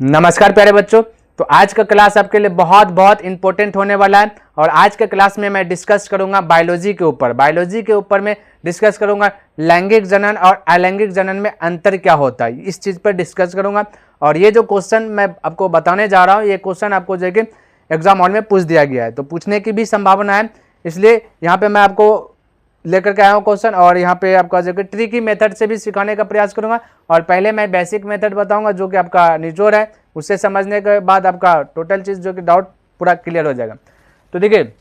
नमस्कार प्यारे बच्चों। तो आज का क्लास आपके लिए बहुत बहुत इंपॉर्टेंट होने वाला है और आज के क्लास में मैं डिस्कस करूंगा बायोलॉजी के ऊपर में डिस्कस करूंगा लैंगिक जनन और अलैंगिक जनन में अंतर क्या होता है, इस चीज़ पर डिस्कस करूंगा। और ये जो क्वेश्चन मैं आपको बताने जा रहा हूँ, ये क्वेश्चन आपको जो कि एग्जाम हॉल में पूछ दिया गया है, तो पूछने की भी संभावना है, इसलिए यहाँ पे मैं आपको लेकर के आया हूँ क्वेश्चन। और यहाँ पे आपका जो कि ट्रिकी मेथड से भी सिखाने का प्रयास करूंगा। और पहले मैं बेसिक मेथड बताऊंगा जो कि आपका निचोड़ है, उससे समझने के बाद आपका टोटल चीज़ जो कि डाउट पूरा क्लियर हो जाएगा। तो देखिए,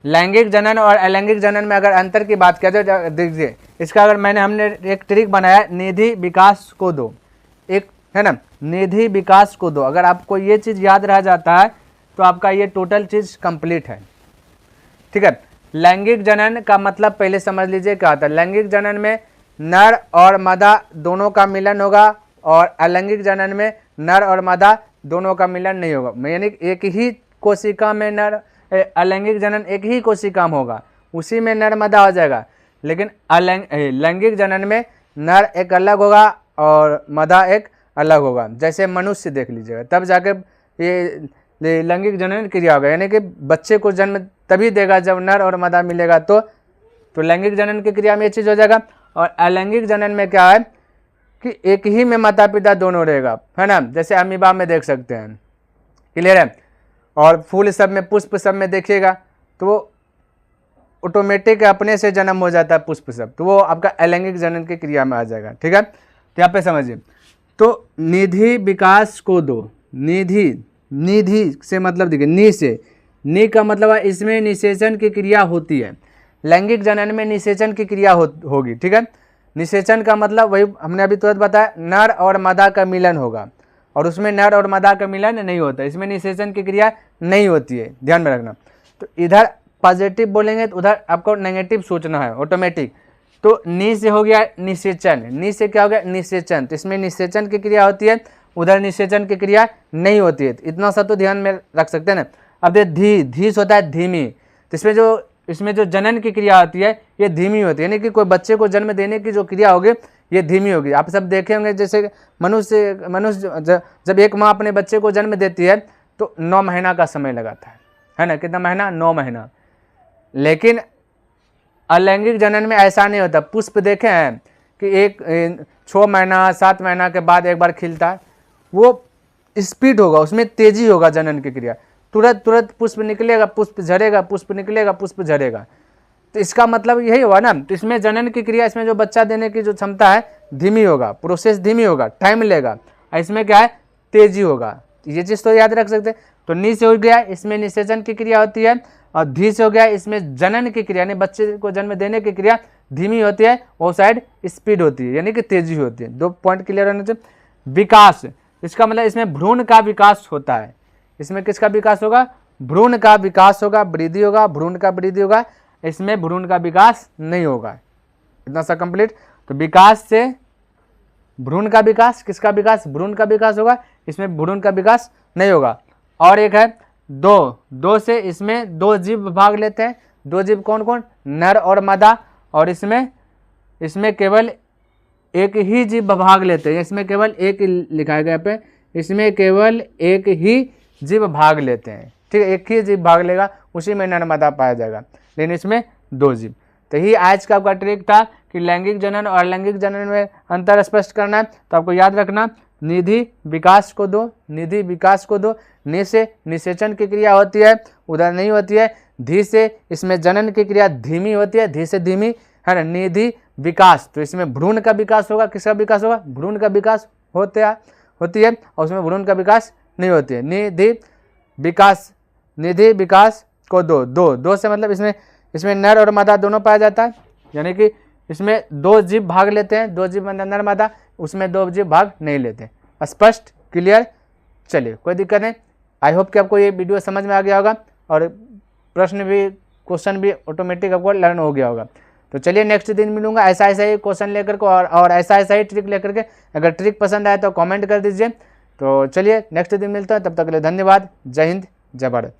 लैंगिक जनन और अलैंगिक जनन में अगर अंतर की बात किया जाए, देखिए इसका अगर हमने एक ट्रिक बनाया, निधि विकास को दो, एक है ना, निधि विकास को दो। अगर आपको ये चीज़ याद रह जाता है तो आपका ये टोटल चीज़ कंप्लीट है। ठीक है, लैंगिक जनन का मतलब पहले समझ लीजिए क्या होता है। लैंगिक जनन में नर और मादा दोनों का मिलन होगा और अलैंगिक जनन में नर और मादा दोनों का मिलन नहीं होगा, यानी एक ही कोशिका में नर, अलैंगिक जनन एक ही कोशिका में होगा, उसी में नर मादा हो जाएगा। लेकिन लैंगिक जनन में नर एक अलग होगा और मादा एक अलग होगा। जैसे मनुष्य देख लीजिएगा, तब जाके ये लैंगिक जनन क्रिया होगा, यानी कि बच्चे को जन्म तभी देगा जब नर और मादा मिलेगा, तो लैंगिक जनन की क्रिया में ये चीज़ हो जाएगा। और अलैंगिक जनन में क्या है कि एक ही में माता पिता दोनों रहेगा, है ना, जैसे अमीबा में देख सकते हैं, क्लियर है। और फूल सब में, पुष्प सब में देखिएगा तो वो ऑटोमेटिक अपने से जन्म हो जाता है पुष्प सब, तो वो आपका अलैंगिक जनन की क्रिया में आ जाएगा। ठीक है, तो यहाँ पे समझिए, तो निधि विकास को दो, निधि से मतलब देखिए, नी से, नी का मतलब है इसमें निषेचन की क्रिया होती है। लैंगिक जनन में निषेचन की क्रिया होगी। ठीक है, निषेचन का मतलब वही हमने अभी तुरंत बताया, नर और मादा का मिलन होगा और उसमें नर और मादा का मिलन नहीं होता, इसमें निषेचन की क्रिया नहीं होती है, ध्यान में रखना। तो इधर पॉजिटिव बोलेंगे तो उधर आपको नेगेटिव सोचना है ऑटोमेटिक। तो नी से हो गया निषेचन, नी से क्या हो गया निषेचन, तो इसमें निषेचन की क्रिया होती है, उधर निषेचन की क्रिया नहीं होती है, इतना सा तो ध्यान में रख सकते हैं ना। अब देखिए धी से होता है धीमी, तो इसमें जो जनन की क्रिया होती है ये धीमी होती है, यानी कि कोई बच्चे को जन्म देने की जो क्रिया होगी ये धीमी होगी। आप सब देखे होंगे, जैसे मनुष्य जब एक माँ अपने बच्चे को जन्म देती है तो 9 महीना का समय लगाता है ना, कितना महीना, 9 महीना। लेकिन अलैंगिक जनन में ऐसा नहीं होता। पुष्प देखे हैं कि एक 6 महीना 7 महीना के बाद एक बार खिलता है, वो स्पीड होगा, उसमें तेजी होगा जनन की क्रिया, तुरंत पुष्प निकलेगा, पुष्प झड़ेगा, पुष्प निकलेगा, पुष्प झड़ेगा। तो इसका मतलब यही हुआ ना, तो इसमें जनन की क्रिया, इसमें जो बच्चा देने की जो क्षमता है धीमी होगा, प्रोसेस धीमी होगा, टाइम लेगा। इसमें क्या है, तेजी होगा। ये चीज़ तो याद रख सकते हैं। तो नी से हो गया, इसमें निषेचन की क्रिया होती है, और धी से हो गया, इसमें जनन की क्रिया यानी बच्चे को जन्म देने की क्रिया धीमी होती है, वो साइड स्पीड होती है, यानी कि तेजी होती है। 2 पॉइंट क्लियर होने चाहिए। विकास, इसका मतलब इसमें भ्रूण का विकास होता है। इसमें किसका विकास होगा, भ्रूण का विकास होगा, वृद्धि होगा, भ्रूण का वृद्धि होगा, इसमें भ्रूण का विकास नहीं होगा। इतना सा कंप्लीट। तो विकास से भ्रूण का विकास, किसका विकास, भ्रूण का विकास होगा, इसमें भ्रूण का विकास नहीं होगा। और एक है दो से, इसमें 2 जीव भाग लेते हैं। 2 जीव कौन कौन, नर और मादा, और इसमें केवल एक ही जीव भाग लेते हैं, इसमें केवल एक लिखा गया पे, इसमें केवल एक ही जीव भाग लेते हैं। ठीक है, एक ही जीव भाग लेगा, उसी में नर मादा पाया जाएगा, लेकिन इसमें 2 जीव। तो ही आज का आपका ट्रिक था कि लैंगिक जनन और अलैंगिक जनन में अंतर स्पष्ट करना है। तो आपको याद रखना, निधि विकास को दो, निधि विकास को दो। नि से निषेचन की क्रिया होती है, उधर नहीं होती है। धी से इसमें जनन की क्रिया धीमी होती है, धी से धीमी, है ना। निधि विकास, तो इसमें भ्रूण का विकास होगा, किसका विकास होगा, भ्रूण का विकास होती है, और उसमें भ्रूण का विकास नहीं होती है। निधि विकास को दो से मतलब इसमें नर और मादा दोनों पाया जाता है, यानी कि इसमें 2 जीव भाग लेते हैं, 2 जीव मतलब नर मादा, उसमें 2 जीव भाग नहीं लेते। स्पष्ट, क्लियर। चलिए, कोई दिक्कत नहीं। आई होप कि आपको ये वीडियो समझ में आ गया होगा और क्वेश्चन भी ऑटोमेटिक आपको लर्न हो गया होगा। तो चलिए नेक्स्ट दिन मिलूंगा ऐसा ही क्वेश्चन लेकर के और ऐसा ही ट्रिक लेकर के। अगर ट्रिक पसंद आए तो कमेंट कर दीजिए। तो चलिए नेक्स्ट दिन मिलता है, तब तक के लिए धन्यवाद। जय हिंद, जय भारत।